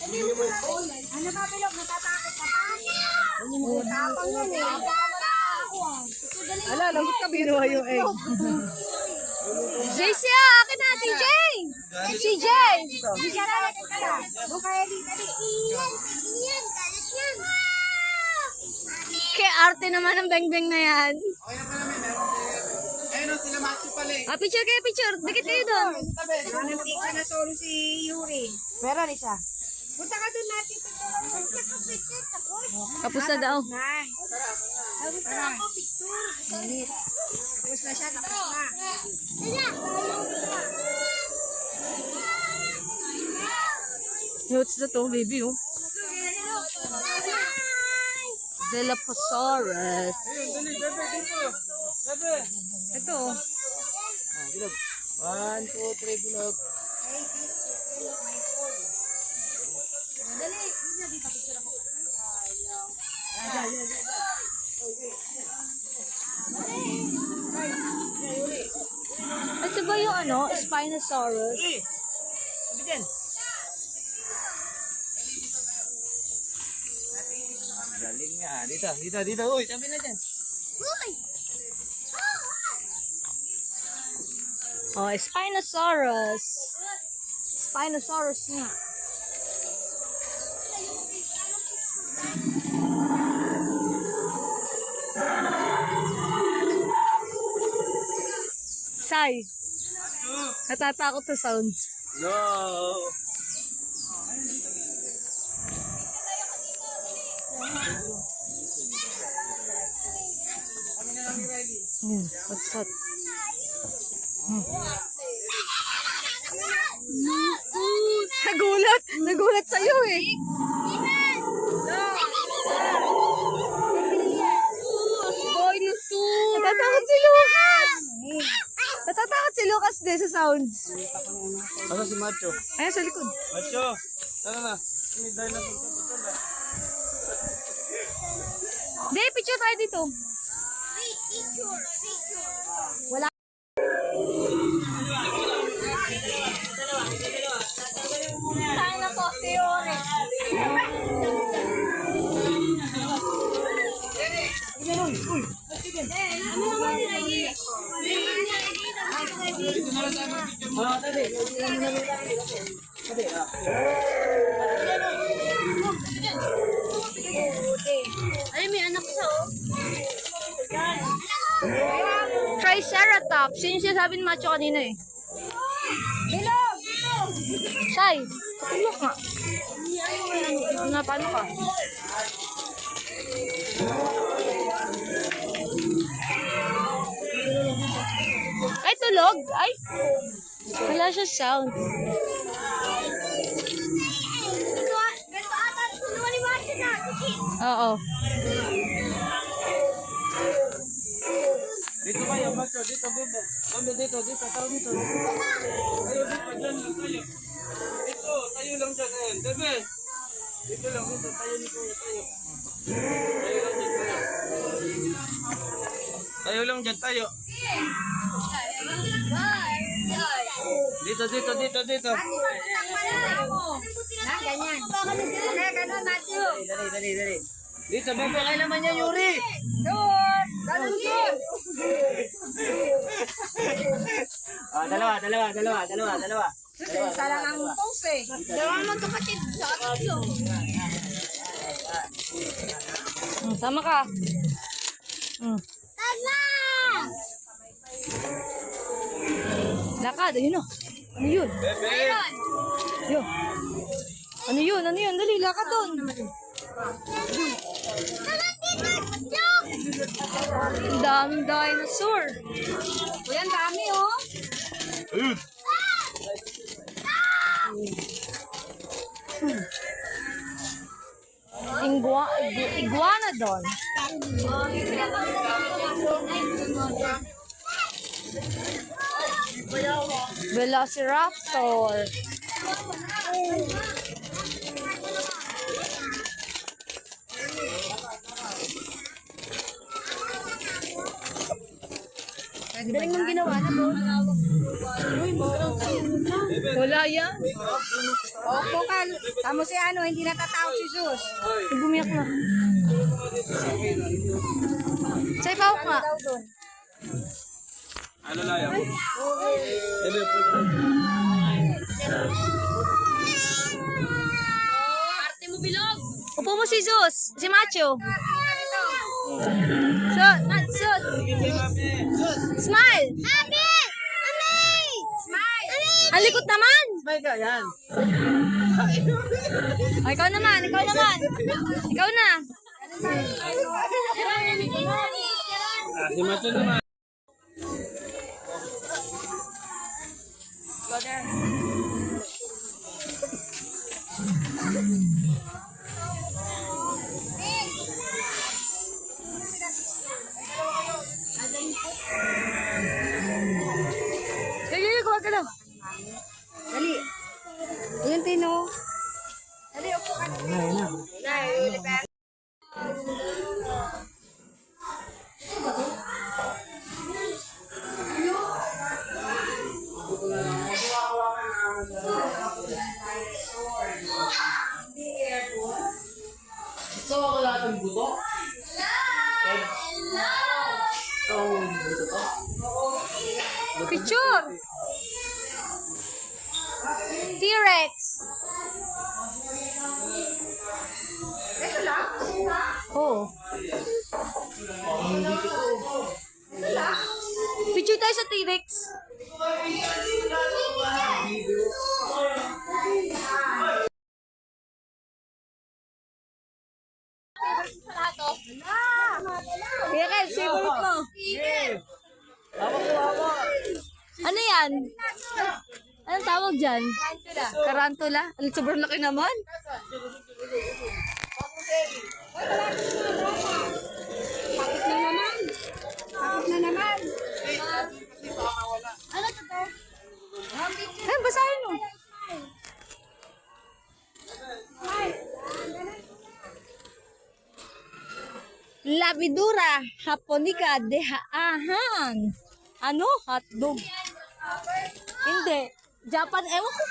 Ano ba, Pilog? Natatakot ka pa? Tapang yan eh. Ala, lagot ka binuha yung egg. JC, akin na, CJ! CJ! CJ, talaga ka na. Doon kaya dito. Iyan, kalit yan. Kaya arte naman ng beng-beng na yan. Okay na pa namin. Ayun o, sila Matsu pala eh. Ah, picture kayo, picture. Dikit kayo doon. Nanantik ka na solo si Yuri. Meron isa. Punta ka doon natin. Tapos na daw. Nay. Tapos na ako, picture. Tapos na siya, tapos na. What's na to, baby, oh? Dilophosaurus. Dali, bebe, dito. Bebe. Ito. Ah, bilog. 1, 2, 3, bilog. Ito ba yung ano? Spinosaurus? Sabi dyan. Galing nga. Dito. Uy, sabi na dyan. Oh, Spinosaurus. Spinosaurus nga. Sai. Natatakot sa sounds. No. What's that? Nagulat sa'yo eh. Natatakot si Lucas. Natatakot si Lucas din sa sounds. Ano si Macho? Ayan sa likod. Macho. Tara na. May dinosaur. Hindi, picture tayo dito. Wala. Tayo na po, theory. Ah, dali. Ay, may anak siya, oh. Triceratops. Yun yung sinasabi ni Macho kanina eh. Bilog! Sai, patulog nga. Ano, paano ka? Ay, tulog. Ay, wala siya sound. Ganito ata, lumaliwasin na. Oo. Dito kayo, Macho. Dito, bebe. Dito. Tao dito. Tayo dito, dyan lang tayo. Dito, tayo lang dyan. Ayan, bebe. Dito lang, dito. Tayo ni Kuya, tayo. Tayo lang dyan, tayo. Tayo lang dyan, tayo. Dito. Na, ganyan. Okay, ganun, Matthew. Dali. Dito, bebe. Kaya naman yan, Yuri. Doon! Ganun yun! Ah, dalawa. Isa lang ang pose eh. Dalawa naman kapatid. Sa kapatid yun. Sama ka. Tala! Lakad, ayun o. Ano yun? Bebe. Yun. Ano yun? Dali, lakad doon. Ang daming dinosaur. Uy, ang dami oh. Ayun. Iguanodon. Velociraptor. Galing mong ginawa na doon. Uy, Wala yan. Opo ka. Tamo si ano, hindi natatawag si Sus. Bumiyak na. Sa ipaw ka. Daw doon. Ano lang yan? Upo mo si Zeus. Si Macho. So, not Zeus. Smile. Abi! Ami! Smile! Ang likot naman. May ka yan. O, ikaw naman. Ikaw naman. Ikaw na. Si Macho naman. Sige, kuha ka lang. Dali. Ayun, Tino. Dali, upo ka. Gusto ko lahat ng buto? Picture. T-Rex. Oh. Picture tayo sa T-Rex. Kaya Kel, favorite mo. Ano yan? Anong tawag dyan? Tarantula. Sobrang laki naman. Bakit na naman? Ayun, basahin mo. Labidura japonica de haahan. Ano? Hotdog. Hindi. Japan, ewan ko.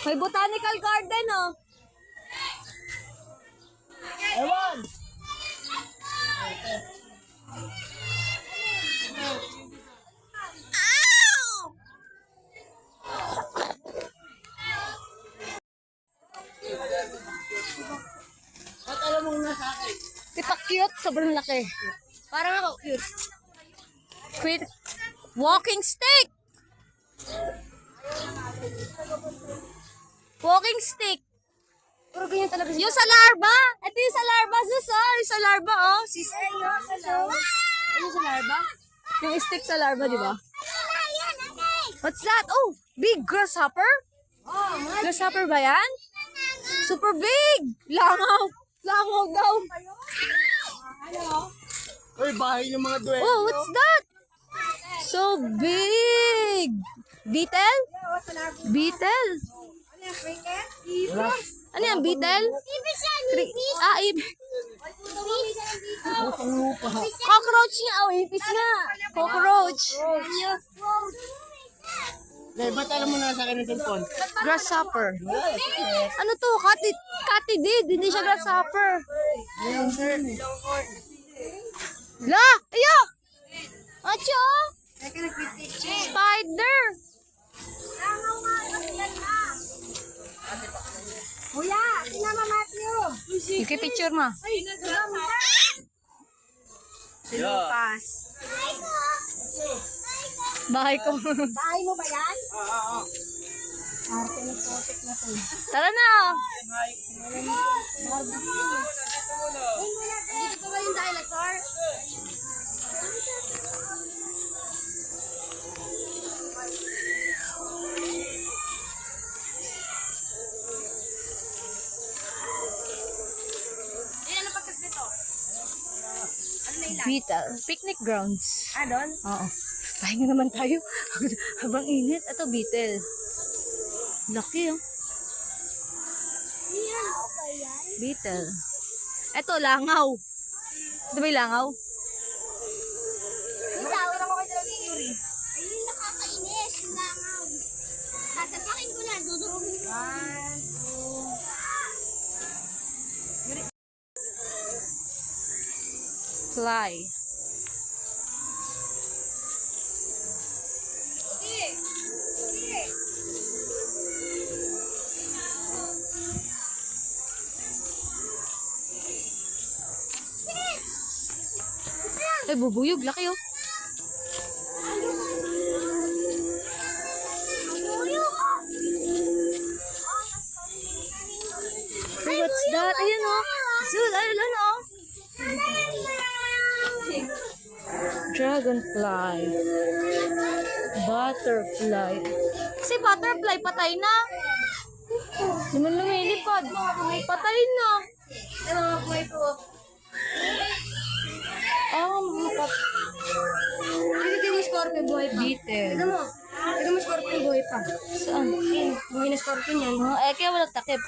May botanical garden, oh. Ewan. At alam mo na sa akin. Kita cute, sobrang laki. Parang ako cute. Quit. Walking stick. Walking stick. Puro ganyan talaga siya. Yung sa larva. Ito yung sa larva, sus, oh. Yung sa larva, oh. Sis. Yung sa larva. Yung stick sa larva, di ba? What's that? Oh, big grasshopper? Grasshopper ba yan? Super big. Langaw. Langaw daw. Uy, bahay ng mga duwende. Oh, what's that? So big. Beetle? Beetle? Ano yung cricket? Ibis. Ano yan, beetle? Ibis yan, ibis. Ah, cockroach niya. Oh, ipis nga. Cockroach. Dahil ba't alam mo na sa akin ng cellphone? Grasshopper. Ano to? Katidid. Hindi siya grasshopper. La! Ayo! Acho! Spider! Kuya, sinama Matthew. Iki-picture mo. Si Lucas. Bahay ko. Bahay mo ba yan? Arte ni Kotek na to. Tara na! Dito pa ba yung dinosaur? Beetle. Picnic grounds. Ah, doon? Oo. Pahinga naman tayo. Habang init. Ito, beetle. Laki, oh. Beetle. Ito, langaw. Ito ba yung langaw? Nakita ko kayo ni Yuri. Ayun, nakakainis. Yung langaw. Tatapakin ko na. Dudurugin ko. 1, 2. Fly. Ay, bubuyog. Laki oh. Hey, what's that? Ayan oh. Zul, ayun oh. Dragonfly. Butterfly. Kasi butterfly, patay na. Di man lumilipad. Patay na. Ano mga buhay ko? Tignan mo scorpion buhay pa. Beetle. Tignan mo scorpion buhay pa. Saan? Ayun, buhay na scorpion yan. Oh, eh, kaya walang takip.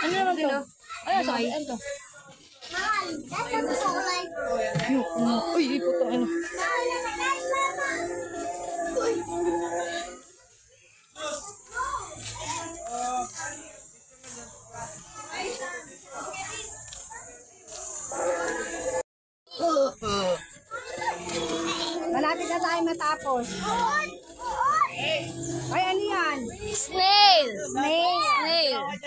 Ano naman to? Ay, sa ano to? Mahal, that's not like. Uy, iputang ano. Malapit na tayo matapos. Ay, ano yan? Snail! Snail! Ano,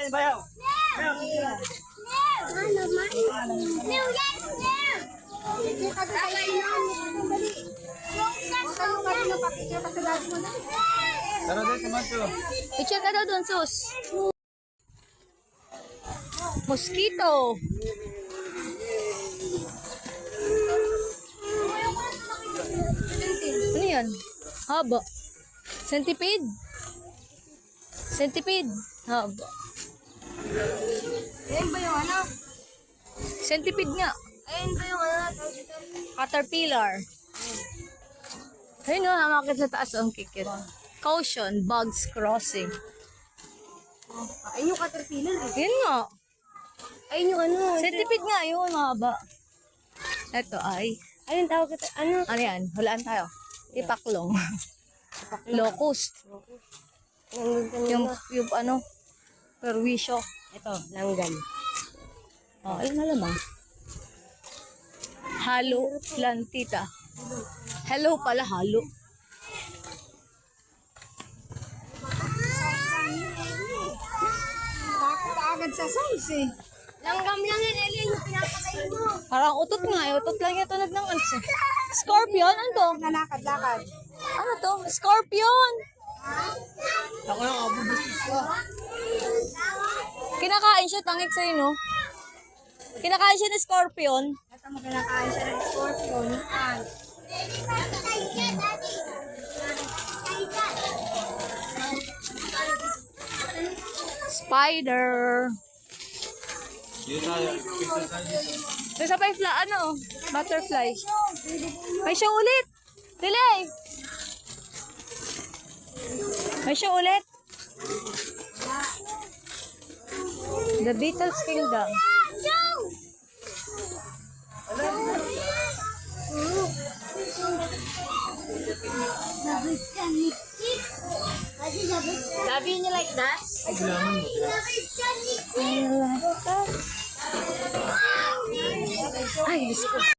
Tara dito, Macho. Picture ka daw doon, sus. Mosquito. Ano yan? Haba. Centipede? Centipede. Haba. Ayun ba yung ano? Centipede nga. Ayun ba yung ano? Caterpillar. Ayun o, hamakit sa taas. Ang kikit. Caution, bugs crossing. Ayun yung caterpillar eh. Ayun nga. Ayun yung ano? Centipede nga yun, mahaba. Ito ay, Ayun tawag ito. Ano? ano yan? Hulaan tayo. Ipaklong. Locust. Yung ano, perwisyo. Ito, langgan. Oh, ayun na lamang. Halo plantita. Hello pala, halo. Takot agad sa size eh. Langgam lang yan, Eli. Yung pinapatay mo. Parang utot nga, utot lang yung tunog ng anse. Scorpion? Ano to? Nalakad-lakad. Ano to? Scorpion! Ako yung abubustis ko. Kinakain siya, tangik sa'yo, no? Kinakain siya ng scorpion. Ito mo kinakain siya ng scorpion. Spider. Dito tayo. Picture tayo dito. Ito sa ano? Butterfly. May show ulit. Delay. May show ulit. The Beatles Kingdom. Love you like that? Ay, Diyos ko.